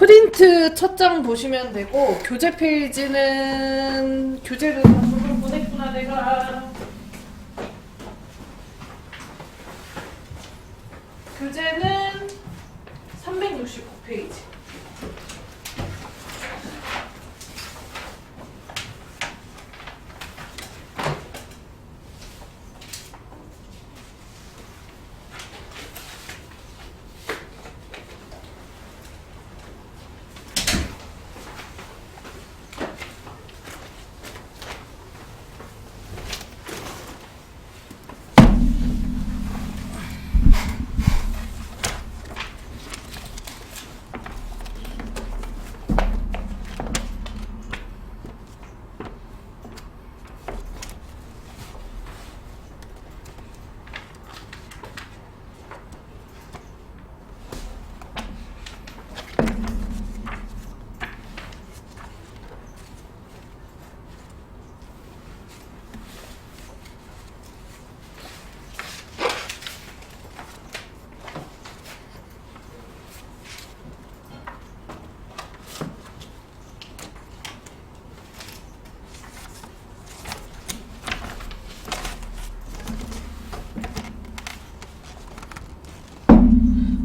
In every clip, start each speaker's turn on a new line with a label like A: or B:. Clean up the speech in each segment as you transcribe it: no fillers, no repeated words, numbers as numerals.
A: 프린트 첫 장 보시면 되고, 교재 페이지는 교재를 반으로 보냈구나 내가. 교재는 369페이지.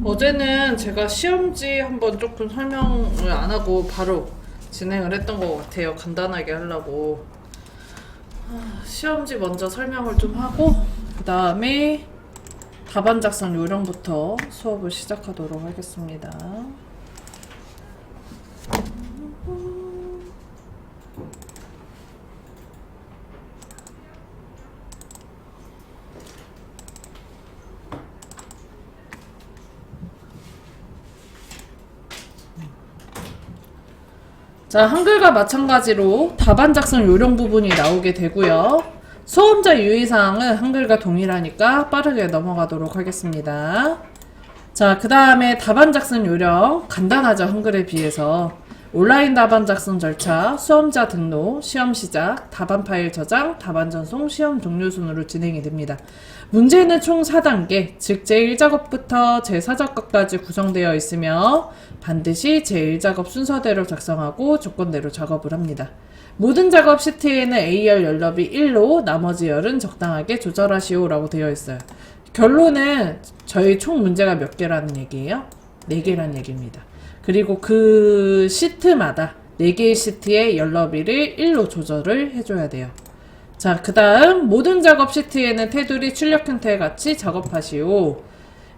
A: 어제는 제가 시험지 한번 조금 설명을 안 하고 바로 진행을 했던 것 같아요. 간단하게 하려고. 시험지 먼저 설명을 좀 하고 그 다음에 답안 작성 요령부터 수업을 시작하도록 하겠습니다. 자, 한글과 마찬가지로 답안 작성 요령 부분이 나오게 되고요. 수험자 유의사항은 한글과 동일하니까 빠르게 넘어가도록 하겠습니다. 자, 그 다음에 답안 작성 요령 간단하죠. 한글에 비해서. 온라인 답안 작성 절차, 수험자 등록, 시험 시작, 답안 파일 저장, 답안 전송, 시험 종료 순으로 진행이 됩니다. 문제는 총 4단계, 즉 제1작업부터 제4작업까지 구성되어 있으며 반드시 제1작업 순서대로 작성하고 조건대로 작업을 합니다. 모든 작업 시트에는 A열 열너비 1로 나머지 열은 적당하게 조절하시오 라고 되어 있어요. 결론은 저희 총 문제가 몇 개라는 얘기예요? 4개라는 얘기입니다. 그리고 그 시트마다 4개의 시트의 열너비를 1로 조절을 해줘야 돼요. 자, 그 다음 모든 작업 시트에는 테두리 출력 형태 같이 작업하시오.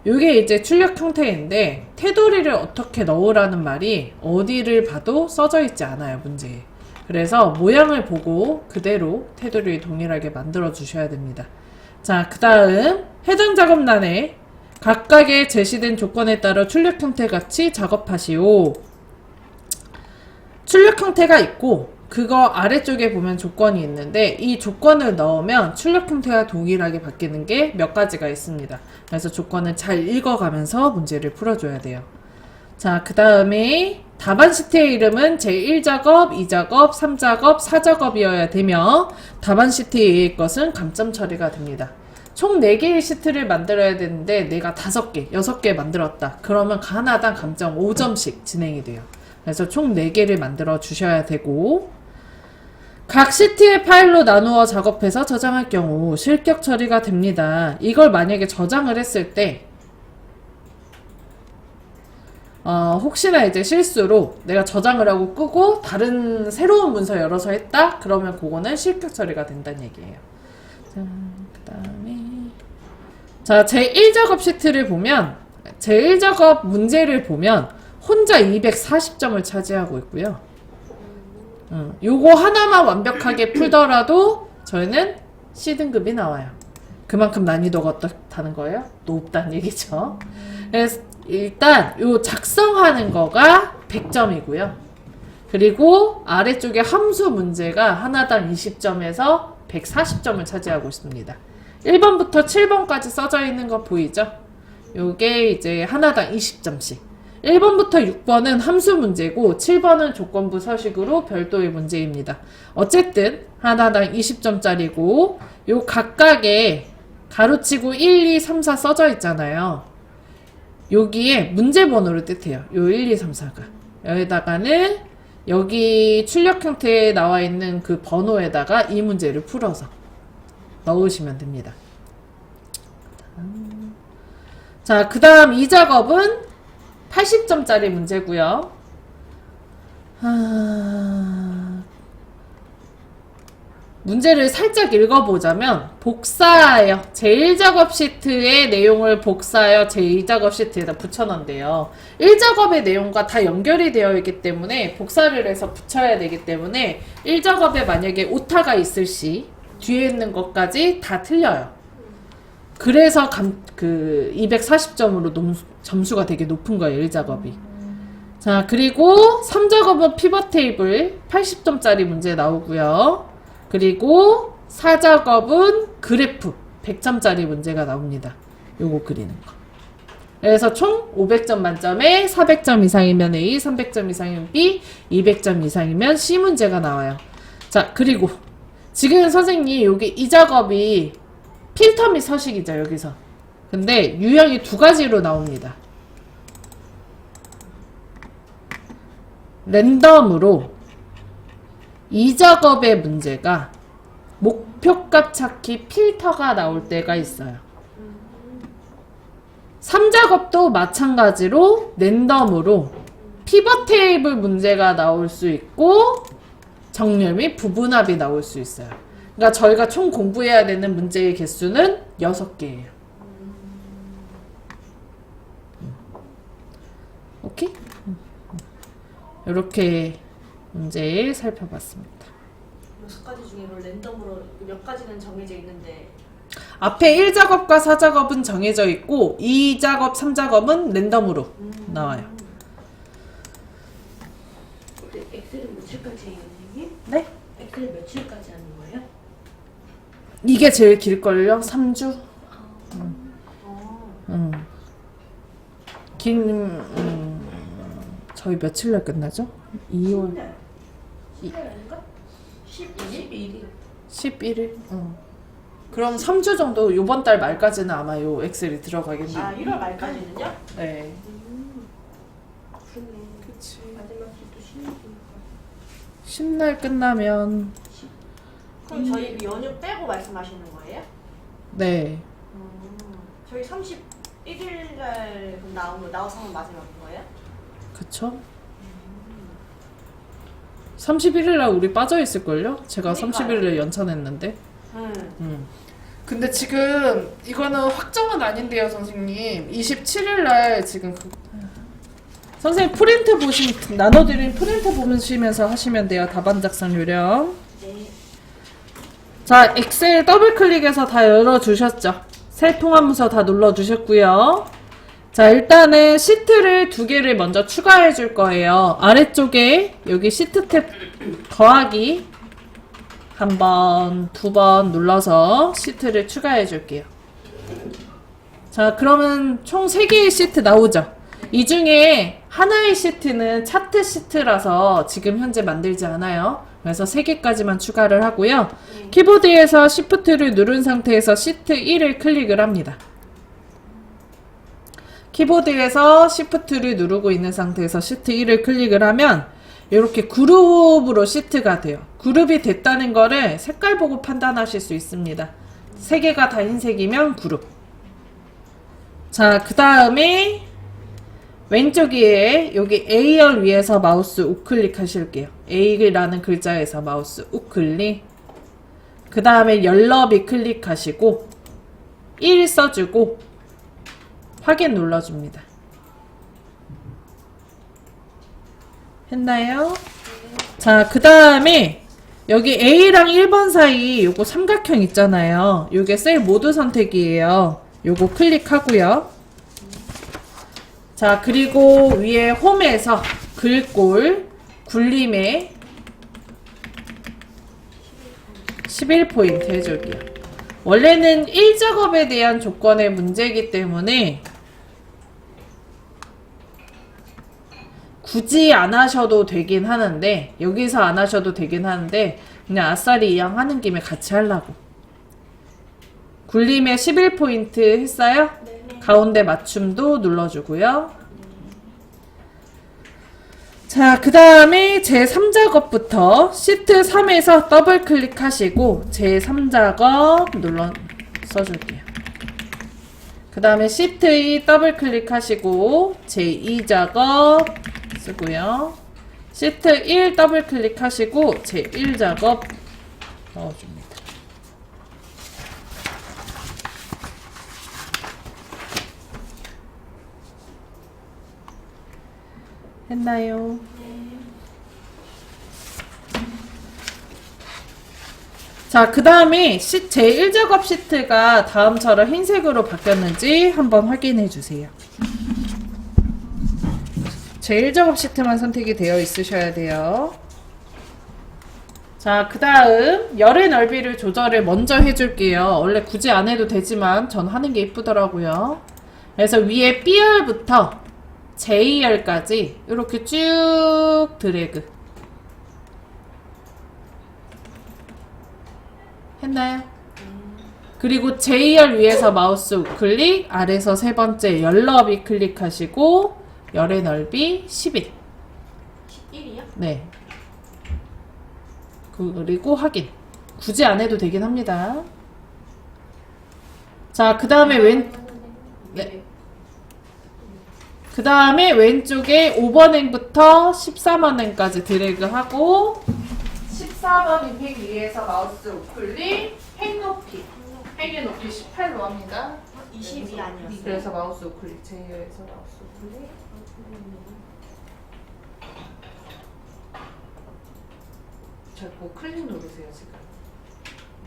A: 요게 이제 출력 형태인데 테두리를 어떻게 넣으라는 말이 어디를 봐도 써져 있지 않아요, 문제에. 그래서 모양을 보고 그대로 테두리를 동일하게 만들어 주셔야 됩니다. 자, 그 다음 해당 작업란에 각각의 제시된 조건에 따라 출력 형태 같이 작업하시오. 출력 형태가 있고 그거 아래쪽에 보면 조건이 있는데 이 조건을 넣으면 출력 형태가 동일하게 바뀌는 게 몇 가지가 있습니다. 그래서 조건을 잘 읽어가면서 문제를 풀어줘야 돼요. 자, 그 다음에 답안 시트의 이름은 제1작업, 2작업, 3작업, 4작업이어야 되며 답안 시트의 것은 감점 처리가 됩니다. 총 4개의 시트를 만들어야 되는데 내가 5개, 6개 만들었다. 그러면 하나당 감점 5점씩 진행이 돼요. 그래서 총 4개를 만들어 주셔야 되고 각 시트의 파일로 나누어 작업해서 저장할 경우 실격 처리가 됩니다. 이걸 만약에 저장을 했을 때 혹시나 이제 실수로 내가 저장을 하고 끄고 다른 새로운 문서 열어서 했다? 그러면 그거는 실격 처리가 된다는 얘기예요. 자, 그 다음에 자, 제1작업 시트를 보면 제1작업 문제를 보면 혼자 240점을 차지하고 있고요. 요거 하나만 완벽하게 풀더라도 저희는 C등급이 나와요. 그만큼 난이도가 어떻다는 거예요? 높다는 얘기죠. 그래서 일단 요 작성하는 거가 100점이고요. 그리고 아래쪽에 함수 문제가 하나당 20점에서 140점을 차지하고 있습니다. 1번부터 7번까지 써져 있는 거 보이죠? 요게 이제 하나당 20점씩. 1번부터 6번은 함수 문제고 7번은 조건부 서식으로 별도의 문제입니다. 어쨌든 하나당 20점짜리고 요 각각의 가로치고 1, 2, 3, 4 써져 있잖아요. 여기에 문제 번호를 뜻해요. 요 1, 2, 3, 4가. 여기다가는 여기 출력 형태에 나와 있는 그 번호에다가 이 문제를 풀어서 넣으시면 됩니다. 자, 그 다음 이 작업은 80점짜리 문제고요. 문제를 살짝 읽어보자면 복사하여 제1작업 시트의 내용을 복사하여 제2작업 시트에다 붙여넣는데요. 1작업의 내용과 다 연결이 되어 있기 때문에 복사를 해서 붙여야 되기 때문에 1작업에 만약에 오타가 있을 시 뒤에 있는 것까지 다 틀려요. 그래서 240점으로 점수가 되게 높은 거예요. 1작업이. 자, 그리고 3작업은 피벗 테이블 80점짜리 문제 나오고요. 그리고 4작업은 그래프 100점짜리 문제가 나옵니다. 요거 그리는 거. 그래서 총 500점 만점에 400점 이상이면 A, 300점 이상이면 B, 200점 이상이면 C 문제가 나와요. 자, 그리고 지금 선생님 여기 이 작업이 필터 및 서식이죠. 여기서. 근데 유형이 두 가지로 나옵니다. 랜덤으로 이 작업의 문제가 목표값 찾기 필터가 나올 때가 있어요. 3작업도 마찬가지로 랜덤으로 피벗 테이블 문제가 나올 수 있고 정렬 및 부분합이 나올 수 있어요. 그러니까 저희가 총 공부해야 되는 문제의 개수는 6개예요. 오케이? 이렇게 문제 살펴봤습니다.
B: 6가지 중에 랜덤으로 몇 가지는 정해져 있는데
A: 앞에 1작업과 4작업은 정해져 있고 2작업, 3작업은 랜덤으로 나와요.
B: 엑셀은 며칠까지 해요, 선생님?
A: 네?
B: 엑셀 며칠까지 하는 거예요?
A: 이게 제일 길걸요? 3주? 저희 며칠날 끝나죠? 2월
B: 10일인가? 11일?
A: 11일? 그럼 3주 정도 요번 달 말까지는 아마 요 엑셀이 들어가겠네요.
B: 아, 1월 말까지는요?
A: 네.
B: 그렇네.
A: 그치.
B: 마지막 주도 쉬니까.
A: 신날 끝나면
B: 그럼 저희 연휴 빼고 말씀하시는 거예요?
A: 네.
B: 저희 31일 날 나와서는 마지막인 거예요?
A: 그쵸? 31일날 우리 빠져있을걸요? 제가
B: 그러니까요.
A: 30일을 연차냈는데. 근데 지금 이거는 확정은 아닌데요, 선생님. 27일날 지금 선생님 프린트 나눠드린 프린트 보시면서 하시면 돼요. 답안 작성 요령.
B: 네.
A: 자, 엑셀 더블 클릭해서 다 열어주셨죠? 새 통합문서 다 눌러주셨고요. 자, 일단은 시트를 2개를 먼저 추가해 줄 거예요. 아래쪽에 여기 시트 탭 더하기 한 번, 2번 눌러서 시트를 추가해 줄게요. 자, 그러면 총 3개의 시트 나오죠? 이 중에 하나의 시트는 차트 시트라서 지금 현재 만들지 않아요. 그래서 3개까지만 추가를 하고요. 키보드에서 Shift를 누른 상태에서 시트 1을 클릭을 합니다. 키보드에서 Shift를 누르고 있는 상태에서 시트 1을 클릭을 하면 이렇게 그룹으로 시트가 돼요. 그룹이 됐다는 거를 색깔 보고 판단하실 수 있습니다. 3개가 다 흰색이면 그룹. 자, 그 다음에 왼쪽 위에 여기 A열 위에서 마우스 우클릭 하실게요. A라는 글자에서 마우스 우클릭. 그 다음에 열너비 클릭하시고 1 써주고 확인 눌러줍니다. 했나요? 자, 그 다음에 여기 A랑 1번 사이 요거 삼각형 있잖아요. 요게 셀 모드 선택이에요. 요거 클릭하고요. 자, 그리고 위에 홈에서 글꼴 굴림에 11포인트 해줄게요. 원래는 1작업에 대한 조건의 문제이기 때문에 굳이 안 하셔도 되긴 하는데, 여기서 안 하셔도 되긴 하는데 그냥 아싸리 이왕 하는 김에 같이 하려고. 굴림에 11포인트 했어요?
B: 네.
A: 가운데 맞춤도 눌러주고요. 자, 그 다음에 제3작업부터 시트 3에서 더블 클릭하시고 제3작업 써줄게요. 그 다음에 시트 2 더블 클릭하시고 제2작업 쓰고요. 시트 1 더블 클릭하시고 제1작업 넣어줍니다. 했나요? 자, 그 다음에 제1작업 시트가 다음처럼 흰색으로 바뀌었는지 한번 확인해 주세요. 제1작업 시트만 선택이 되어 있으셔야 돼요. 자, 그 다음 열의 넓이를 조절을 먼저 해줄게요. 원래 굳이 안 해도 되지만 전 하는 게 이쁘더라고요. 그래서 위에 B열부터 J열까지 이렇게 쭉 드래그 했나요? 그리고 J열 위에서 마우스 우클릭, 아래서 세 번째 열 너비 클릭하시고 열의 넓이 11.
B: 11이요?
A: 네. 그리고 확인. 굳이 안 해도 되긴 합니다. 자, 그 다음에 네. 그 다음에 왼쪽에 5번 행부터 13번 행까지 드래그하고 14번 행 위에서 마우스 우클릭, 행 높이. 행의 높이 18로 합니다.
B: 22 아니었어요?
A: 그래서 마우스 우클릭, 제어에서 마우스 우클릭. 자꾸 클릭 누르세요, 지금.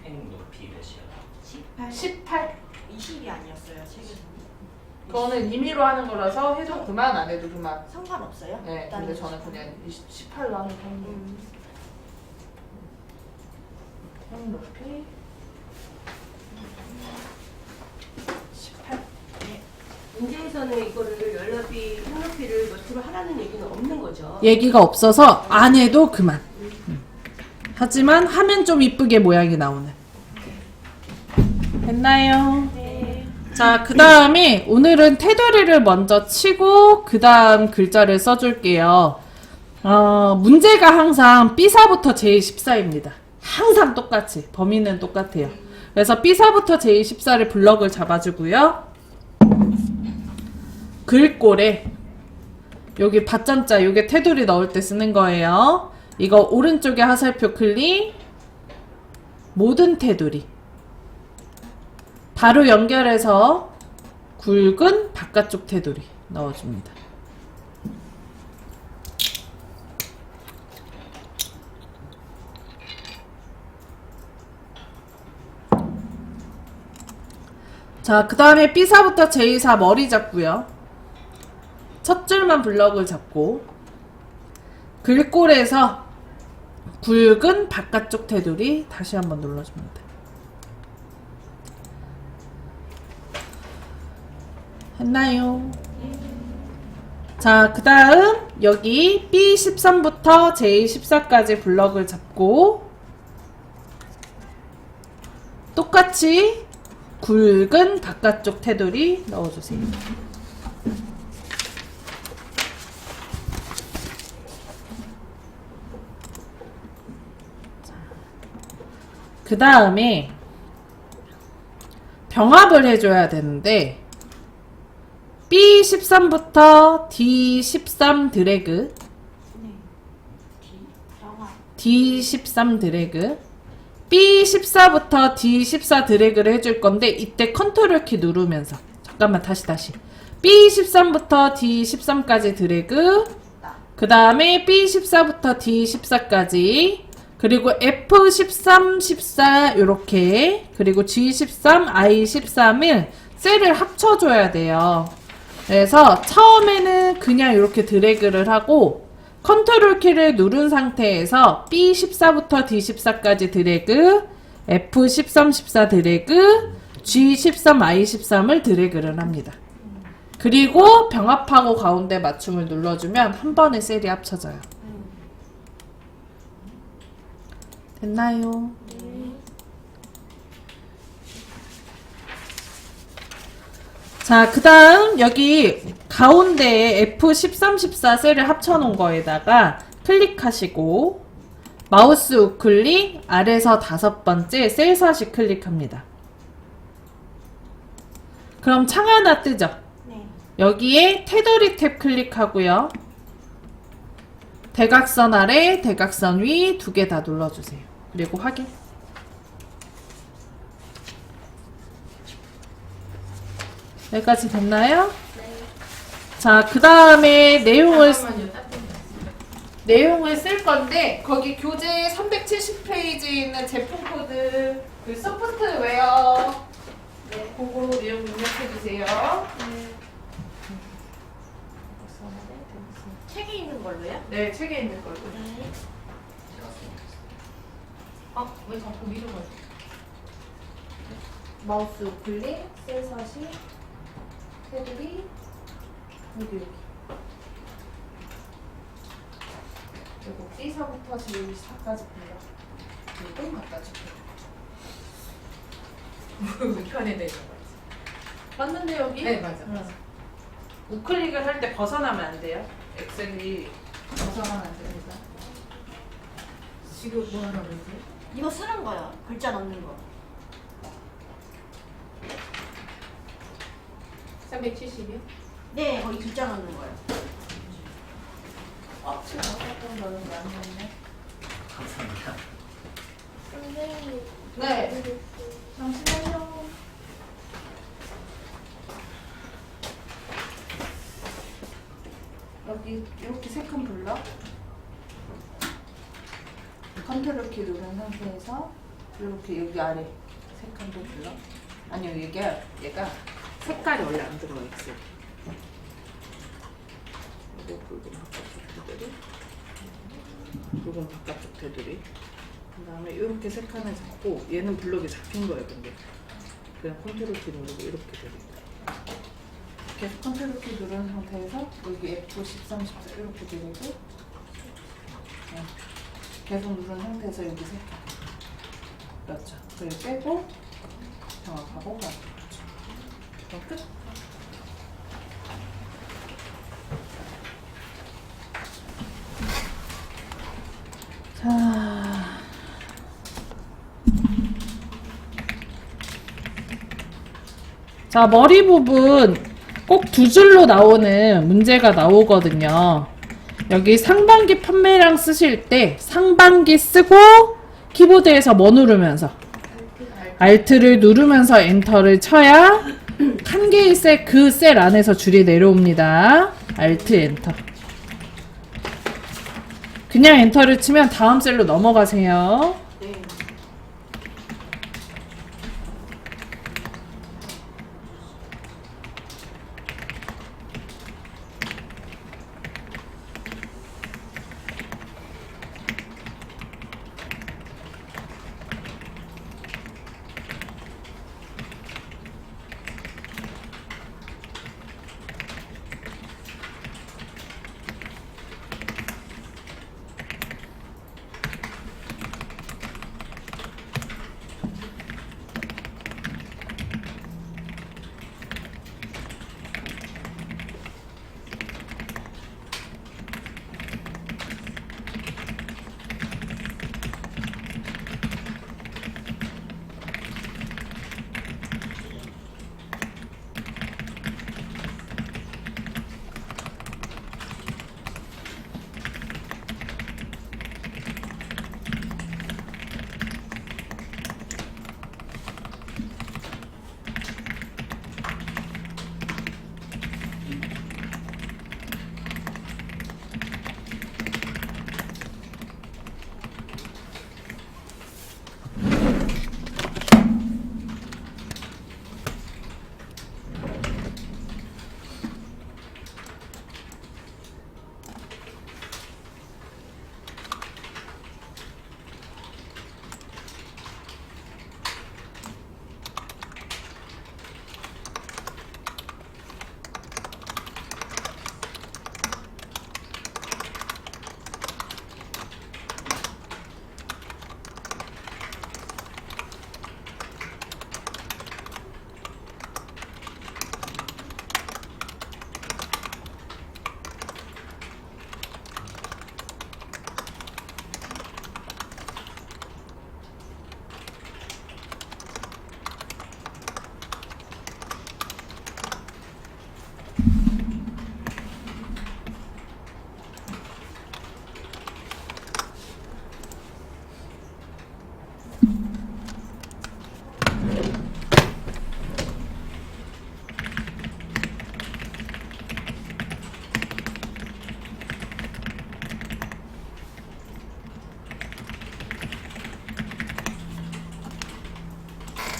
C: 행 높이 몇이야?
B: 18?
A: 18.
B: 20이 아니었어요, 책에서.
A: 그거는 임의로 하는 거라서 해도 그만, 안 해도 그만.
B: 상관없어요?
A: 네, 근데 저는 그냥 18로 하는 편이에요. 행 높이 18.
D: 문제에서는 이거를 열높이, 행높이를 몇으로 하라는 얘기는 없는 거죠.
A: 얘기가 없어서 안 해도 그만. 하지만 하면 좀 이쁘게 모양이 나오는. 됐나요?
B: 네.
A: 자, 그 다음에 오늘은 테두리를 먼저 치고 그 다음 글자를 써줄게요. 문제가 항상 B사부터 제14입니다. 항상 똑같이. 범위는 똑같아요. 그래서 B사부터 제14를 블럭을 잡아주고요. 글꼴에 여기 밭전자, 요게 테두리 넣을 때 쓰는 거예요. 이거 오른쪽에 화살표 클릭, 모든 테두리. 바로 연결해서 굵은 바깥쪽 테두리 넣어줍니다. 자, 그 다음에 B사부터 J4 머리 잡고요. 첫 줄만 블럭을 잡고 글꼴에서 굵은 바깥쪽 테두리 다시 한번 눌러줍니다. 했나요? 자, 그 다음 여기 B13부터 J14까지 블럭을 잡고 똑같이 굵은 바깥쪽 테두리 넣어주세요. 그 다음에 병합을 해줘야 되는데 B13부터 D13 드래그, D13 드래그, B14부터 D14 드래그를 해줄 건데 이때 컨트롤 키 누르면서 잠깐만 다시 B13부터 D13까지 드래그, 그 다음에 B14부터 D14까지, 그리고 F13, 14 요렇게, 그리고 G13, I13을 셀을 합쳐줘야 돼요. 그래서 처음에는 그냥 이렇게 드래그를 하고 컨트롤 키를 누른 상태에서 B14부터 D14까지 드래그, F13, 14 드래그, G13, I13을 드래그를 합니다. 그리고 병합하고 가운데 맞춤을 눌러주면 한 번에 셀이 합쳐져요. 됐나요? 자, 그 다음 여기 가운데에 F13, 14 셀을 합쳐놓은 거에다가 클릭하시고 마우스 우클릭 아래서 5번째 셀 서식 클릭합니다. 그럼 창 하나 뜨죠?
B: 네.
A: 여기에 테두리 탭 클릭하고요. 대각선 아래, 대각선 위 2개 다 눌러주세요. 그리고 확인. 여기까지 됐나요?
B: 네.
A: 자, 그 다음에 내용을 쓸 건데 거기 교재 370페이지에 있는 제품 코드 그 소프트웨어 네, 그거 내용 입력해 주세요.
B: 책에 있는 걸로요?
A: 네, 책에 있는 걸로.
B: 네.
D: 왜 자꾸 위로 가지?
A: 마우스 우클릭, 셀 서식, 테두리, 여기. 그리고 B서부터 J4까지 불러. 이거 갖다 줄게요.
D: 우편에 내는 거지.
A: 맞는데 여기?
D: 네, 맞아.
A: 응. 우클릭을 할 때 벗어나면 안 돼요. 엑셀이 벗어나면 안 됩니다.
D: 지금 뭐 하라고 그러지?
B: 이거 쓰는 거요. 글자 넣는 거.
D: 370이요?
B: 네, 거기 글자 넣는 거요.
A: 제가 아까 넣은 게 아니었네.
C: 감사합니다.
B: 선생님.
A: 네. 잠시만요. 여기 이렇게 세 칸 불러. 컨트롤 키 누른 상태에서 이렇게 여기 아래 세 칸도 불러. 아니요, 얘가 색깔이 원래 안 들어가 엑셀. 이거 붉은 바깥쪽 테두리, 붉은 바깥쪽 테두리. 그 다음에 이렇게 세 칸을 잡고 얘는 블록이 잡힌 거예요. 근데 그냥 컨트롤 키 누르고 이렇게 됩니다. 계속 컨트롤 키 누른 상태에서 여기 F13, 14 이렇게 누르고 네. 계속 누른 상태에서 여기 세 칸. 그렇죠. 그리고 빼고 정확하고 가는 거죠. 그럼 끝. 자, 머리 부분 꼭 2줄로 나오는 문제가 나오거든요. 여기 상반기 판매량 쓰실 때 상반기 쓰고 키보드에서 뭐 누르면서 Alt를 누르면서 엔터를 쳐야 한 개의 셀, 그 셀 안에서 줄이 내려옵니다. Alt 엔터. 그냥 엔터를 치면 다음 셀로 넘어가세요.
B: 네.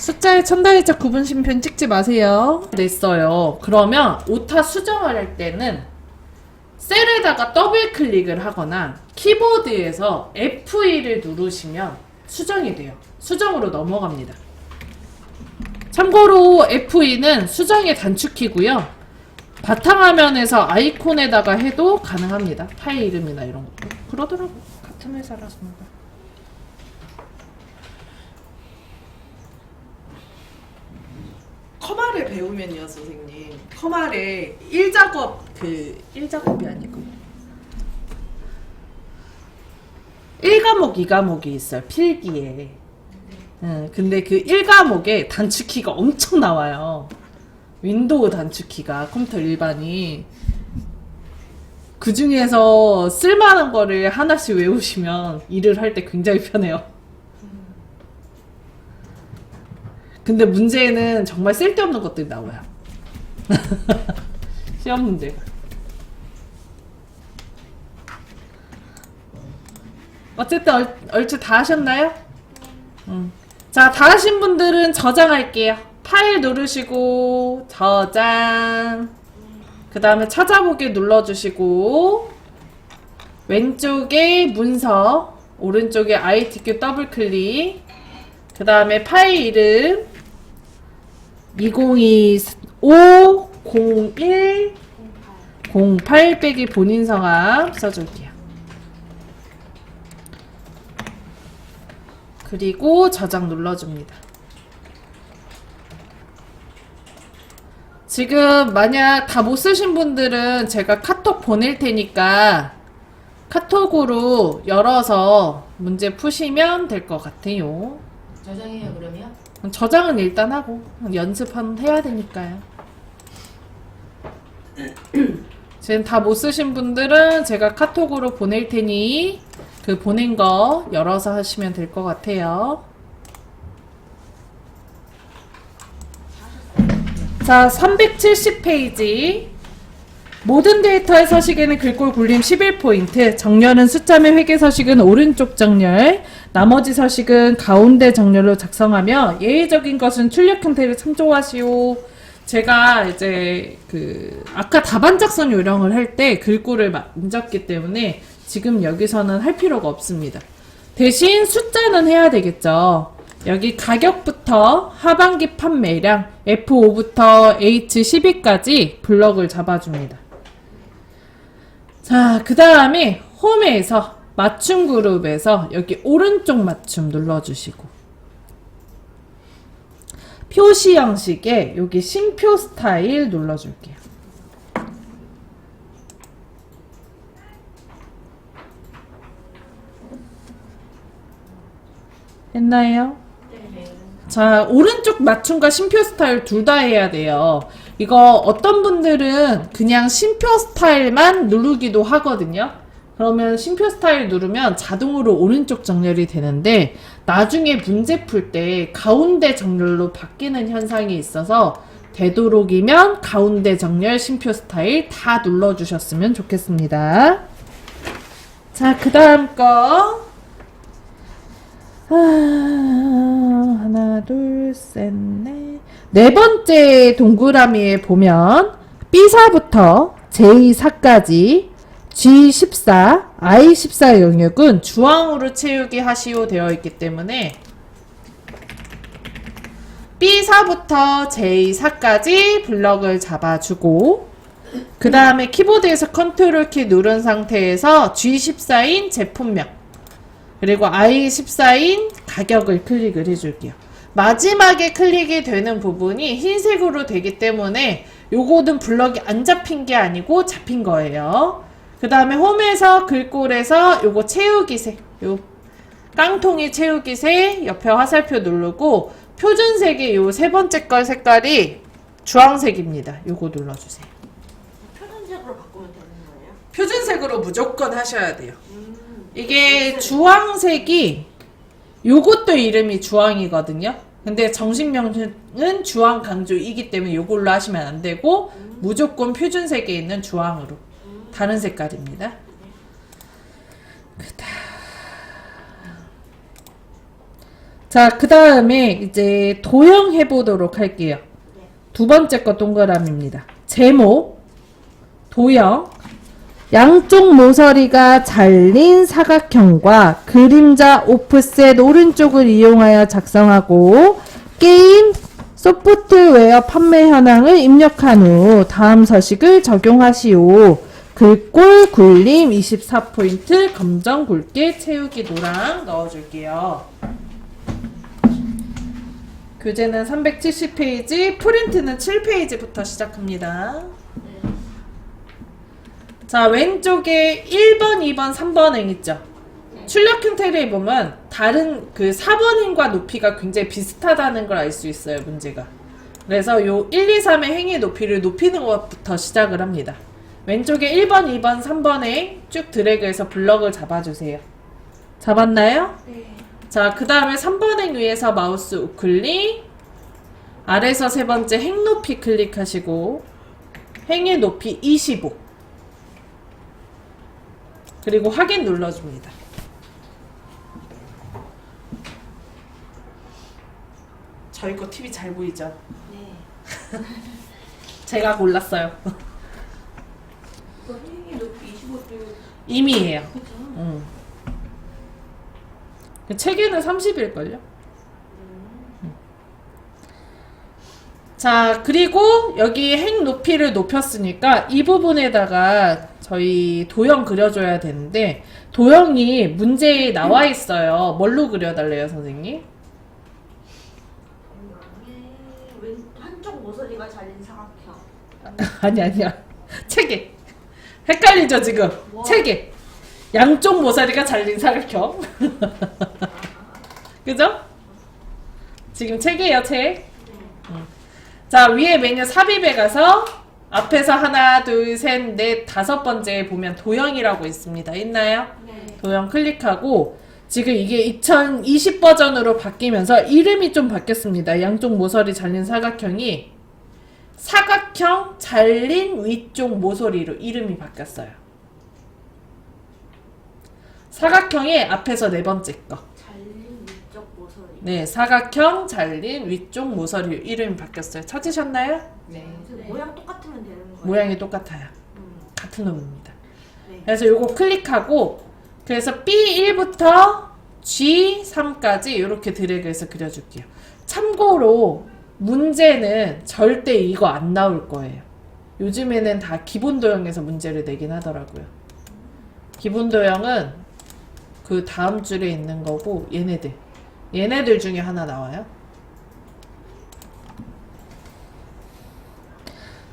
A: 숫자에 천단위적 구분심편 찍지 마세요. 냈어요. 그러면 오타 수정을 할 때는 셀에다가 더블 클릭을 하거나 키보드에서 F2를 누르시면 수정이 돼요. 수정으로 넘어갑니다. 참고로 F2는 수정의 단축키고요. 바탕화면에서 아이콘에다가 해도 가능합니다. 파일 이름이나 이런 것도. 그러더라고. 같은 회사라서. 커마를 배우면요, 선생님. 커마를 1작업이 아니고 1과목, 2과목이 있어요. 필기에. 근데 그 1과목에 단축키가 엄청 나와요. 윈도우 단축키가 컴퓨터 일반이. 그 중에서 쓸만한 거를 하나씩 외우시면 일을 할 때 굉장히 편해요. 근데 문제는 정말 쓸데없는 것들이 나와요. 시험 문제가. 어쨌든 얼추 다 하셨나요? 자, 다 하신 분들은 저장할게요. 파일 누르시고 저장. 그 다음에 찾아보기 눌러주시고 왼쪽에 문서, 오른쪽에 ITQ 더블 클릭. 그 다음에 파일 이름 20250108 빼기 본인 성함 써줄게요. 그리고 저장 눌러줍니다. 지금 만약 다 못 쓰신 분들은 제가 카톡 보낼 테니까 카톡으로 열어서 문제 푸시면 될 것 같아요.
D: 저장해요 그러면?
A: 저장은 일단 하고 연습은 해야 되니까요. 지금 다 못 쓰신 분들은 제가 카톡으로 보낼 테니 그 보낸 거 열어서 하시면 될 것 같아요. 자, 370페이지. 모든 데이터의 서식에는 글꼴 굴림 11포인트, 정렬은 숫자매 회계 서식은 오른쪽 정렬, 나머지 서식은 가운데 정렬로 작성하며 예외적인 것은 출력 형태를 참조하시오. 제가 이제 아까 답안 작성 요령을 할 때 글꼴을 만졌기 때문에 지금 여기서는 할 필요가 없습니다. 대신 숫자는 해야 되겠죠. 여기 가격부터 하반기 판매량 F5부터 H12까지 블럭을 잡아줍니다. 자, 그 다음에 홈에서 맞춤 그룹에서 여기 오른쪽 맞춤 눌러주시고 표시 형식에 여기 심표 스타일 눌러줄게요. 했나요? 자, 오른쪽 맞춤과 심표 스타일 둘 다 해야 돼요. 이거 어떤 분들은 그냥 심표 스타일만 누르기도 하거든요. 그러면 심표 스타일 누르면 자동으로 오른쪽 정렬이 되는데 나중에 문제 풀 때 가운데 정렬로 바뀌는 현상이 있어서 되도록이면 가운데 정렬, 심표 스타일 다 눌러주셨으면 좋겠습니다. 자, 그 다음 거 하나, 둘, 셋, 넷. 네 번째 동그라미에 보면 B사부터 J4까지 G14, I14 영역은 주황으로 채우기 하시오 되어 있기 때문에 B사부터 J4까지 블럭을 잡아주고 그 다음에 키보드에서 컨트롤 키 누른 상태에서 G14인 제품명 그리고 I14인 가격을 클릭을 해줄게요. 마지막에 클릭이 되는 부분이 흰색으로 되기 때문에 요거는 블럭이 안 잡힌 게 아니고 잡힌 거예요. 그 다음에 홈에서 글꼴에서 요거 채우기색, 요 깡통이 채우기색 옆에 화살표 누르고 표준색의 요 세 번째 걸 색깔이 주황색입니다. 요거 눌러주세요.
B: 표준색으로 바꾸면 되는 거예요?
A: 표준색으로 무조건 하셔야 돼요. 이게 주황색이 요것도 이름이 주황이거든요. 근데 정식명은 주황 강조이기 때문에 요걸로 하시면 안 되고 무조건 표준색에 있는 주황으로 다른 색깔입니다. 자, 그 다음에 이제 도형 해보도록 할게요. 두 번째 거 동그라미입니다. 제목, 도형, 양쪽 모서리가 잘린 사각형과 그림자 오프셋 오른쪽을 이용하여 작성하고 게임 소프트웨어 판매 현황을 입력한 후 다음 서식을 적용하시오. 글꼴 굴림 24포인트 검정 굵게 채우기 노랑 넣어줄게요. 교재는 370페이지, 프린트는 7페이지부터 시작합니다. 자, 왼쪽에 1번, 2번, 3번 행 있죠? 출력 형태를 보면 다른 그 4번 행과 높이가 굉장히 비슷하다는 걸 알 수 있어요, 문제가. 그래서 요 1, 2, 3의 행의 높이를 높이는 것부터 시작을 합니다. 왼쪽에 1번, 2번, 3번 행 쭉 드래그해서 블럭을 잡아주세요. 잡았나요?
B: 네.
A: 자, 그 다음에 3번 행 위에서 마우스 우클릭, 아래에서 세 번째 행 높이 클릭하시고 행의 높이 25, 그리고 확인 눌러줍니다. 저희 거 TV 잘 보이죠?
B: 네.
A: 제가 골랐어요.
D: 이거 행의 높이 25도.
A: 이미예요.
D: 그죠?
A: 그 책에는 30일걸요? 자, 그리고 여기 행 높이를 높였으니까 이 부분에다가 저희 도형 그려줘야 되는데 도형이 문제에 나와 있어요. 뭘로 그려달래요, 선생님?
B: 왼 한쪽 모서리가 잘린 사각형.
A: 아니야. 책에. 헷갈리죠, 지금?
B: 뭐?
A: 책에. 양쪽 모서리가 잘린 사각형. 그죠? 지금 책이에요, 책. 자, 위에 메뉴 삽입에 가서 앞에서 하나, 둘, 셋, 넷, 다섯 번째에 보면 도형이라고 있습니다. 있나요?
B: 네.
A: 도형 클릭하고 지금 이게 2020 버전으로 바뀌면서 이름이 좀 바뀌었습니다. 양쪽 모서리 잘린 사각형이 사각형 잘린 위쪽 모서리로 이름이 바뀌었어요. 사각형의 앞에서 네 번째 거.
B: 잘린 위쪽 모서리.
A: 네, 사각형 잘린 위쪽 모서리 이름이 바뀌었어요. 찾으셨나요?
B: 네. 모양 똑같으면 되는 거예요.
A: 모양이 똑같아요.
B: 음.
A: 같은 놈입니다.
B: 네.
A: 그래서 요거 클릭하고 그래서 B1부터 G3까지 이렇게 드래그해서 그려줄게요. 참고로 문제는 절대 이거 안 나올 거예요. 요즘에는 다 기본 도형에서 문제를 내긴 하더라고요. 기본 도형은 그 다음 줄에 있는 거고 얘네들 중에 하나 나와요.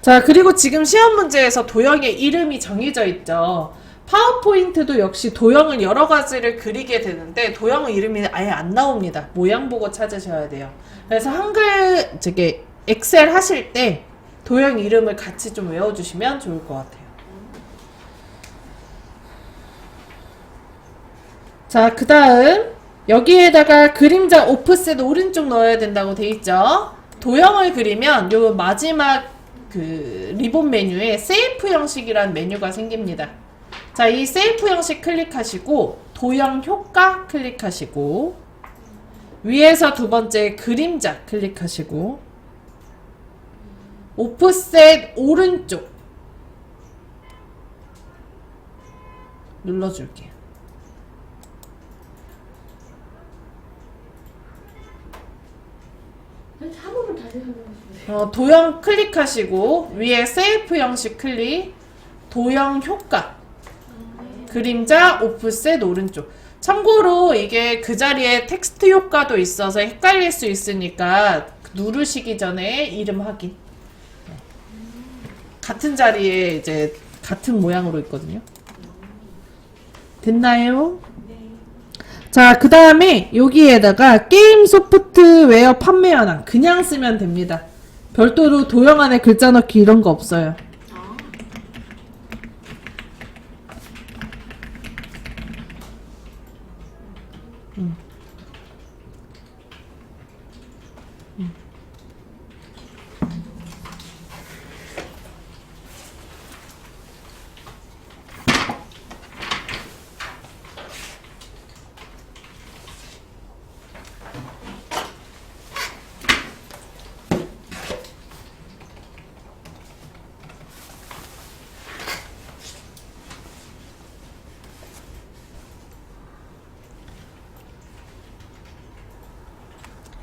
A: 자, 그리고 지금 시험 문제에서 도형의 이름이 정해져 있죠. 파워포인트도 역시 도형을 여러 가지를 그리게 되는데 도형 이름이 아예 안 나옵니다. 모양 보고 찾으셔야 돼요. 그래서 한글 저게 엑셀 하실 때 도형 이름을 같이 좀 외워주시면 좋을 것 같아요. 자, 그 다음 여기에다가 그림자 오프셋 오른쪽 넣어야 된다고 돼 있죠. 도형을 그리면 요 마지막 그 리본 메뉴에 세이프 형식이라는 메뉴가 생깁니다. 자, 이 세이프 형식 클릭하시고 도형 효과 클릭하시고 위에서 두 번째 그림자 클릭하시고 오프셋 오른쪽 눌러줄게요.
D: 한 번만 다시 설명해주세요.
A: 도형 클릭하시고 위에 세이프 형식 클릭 도형 효과 그림자 오프셋 오른쪽. 참고로 이게 그 자리에 텍스트 효과도 있어서 헷갈릴 수 있으니까 누르시기 전에 이름 확인. 네. 같은 자리에 이제 같은 모양으로 있거든요. 됐나요? 자, 그 다음에 여기에다가 게임 소프트웨어 판매 현황 그냥 쓰면 됩니다. 별도로 도형 안에 글자 넣기 이런 거 없어요.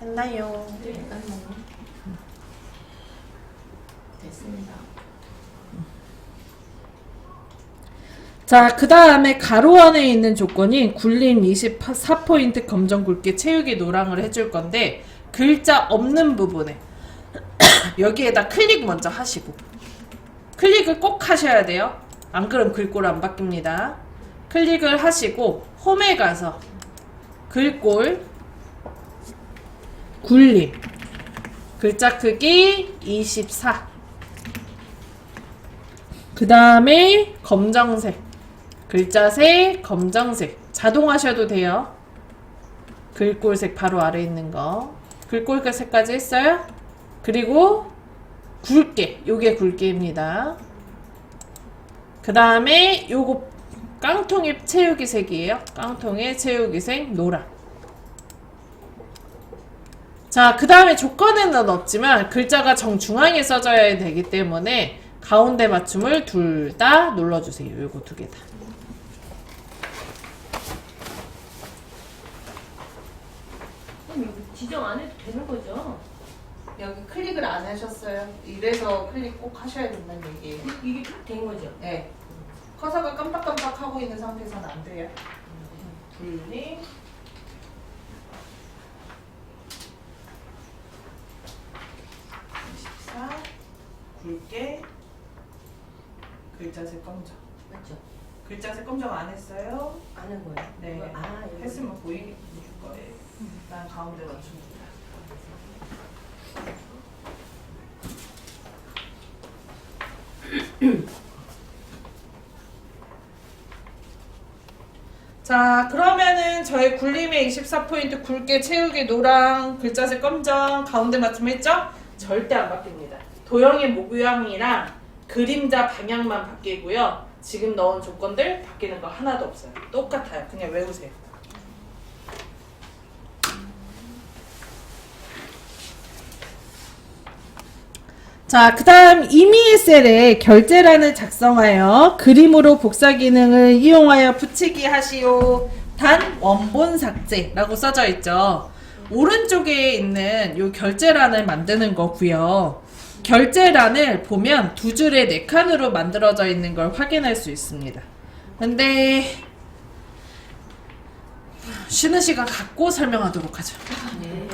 A: 했나요?
B: 됐습니다.
A: 자, 그 다음에 가로 안에 있는 조건이 굴림 24포인트 검정 굵게 채우기 노랑을 해줄 건데 글자 없는 부분에 여기에다 클릭 먼저 하시고 클릭을 꼭 하셔야 돼요. 안 그럼 글꼴 안 바뀝니다. 클릭을 하시고 홈에 가서 글꼴 굴림 글자 크기 24 그 다음에 검정색 글자색 검정색 자동 하셔도 돼요. 글꼴색 바로 아래 있는 거 글꼴색까지 했어요. 그리고 굵게 요게 굵게입니다. 그 다음에 요거 깡통의 채우기 색이에요. 깡통의 채우기 색 노랑. 자, 그 다음에 조건에는 없지만 글자가 정중앙에 써져야 되기 때문에 가운데 맞춤을 둘 다 눌러주세요. 요거 두 개 다.
D: 그럼 이거 지정 안 해도 되는 거죠?
A: 여기 클릭을 안 하셨어요. 이래서 클릭 꼭 하셔야 된다는 얘기예요.
D: 이게 된 거죠?
A: 네. 커서가 깜빡깜빡 하고 있는 상태에서는 안 돼요. 분리. 굵게 글자색 검정.
D: 맞죠?
A: 글자색 검정 안 했어요?
D: 안 한 거예요?
A: 네.
D: 이거, 이거.
A: 했으면 보이게 해줄 거예요. 난 가운데 맞춥니다. 자, 그러면은 저희 굴림의 24포인트 굵게 채우기 노랑 글자색 검정 가운데 맞춤 했죠? 절대 안 바뀝니다. 도형의 모양이랑 그림자 방향만 바뀌고요. 지금 넣은 조건들 바뀌는 거 하나도 없어요. 똑같아요. 그냥 외우세요. 자, 그 다음 이미의 셀에 결제란을 작성하여 그림으로 복사 기능을 이용하여 붙이기 하시오. 단 원본 삭제라고 써져 있죠. 오른쪽에 있는 요 결제란을 만드는 거고요. 결제란을 보면 두 줄에 네 칸으로 만들어져 있는 걸 확인할 수 있습니다. 근데 쉬는 시간 갖고 설명하도록 하죠.
D: 네.